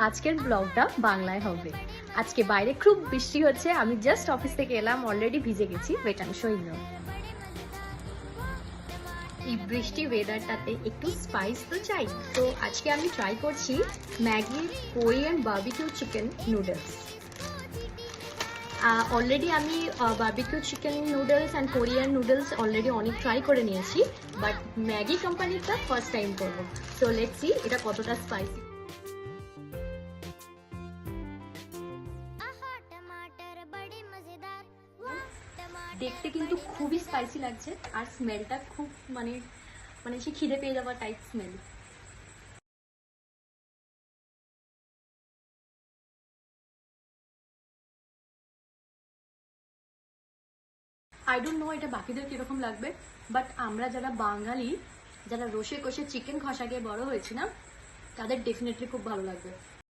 আজকের ব্লগটা বাংলায় হবে। আজকে বাইরে খুব বৃষ্টি হচ্ছে, আমি জাস্ট অফিস থেকে এলাম, অলরেডি ভিজে গেছি, ওয়েট আমি শোই না। এই বৃষ্টি ওয়েদারটাতে একটু স্পাইস তো চাই, তো আজকে আমি ট্রাই করছি Maggi Korean barbecue chicken noodles. Already আমি barbecue chicken noodles and Korean noodles already অনেক ট্রাই করে নিয়েছি, বাট ম্যাগি কোম্পানিটা ফার্স্ট টাইম করবো। সো লেটস সি এটা কতটা স্পাইসি। দেখতে কিন্তু খুবই স্পাইসি লাগছে, আর স্মেলটা খুব মানে মানে সে খিদে পেয়ে যাওয়ার type smell. I don't know এটা বাকিদের কিরকম লাগবে, বাট আমরা যারা বাঙালি, যারা রসে কষে চিকেন খসাকে বড় হয়েছি না, তাদের ডেফিনেটলি খুব ভালো লাগবে।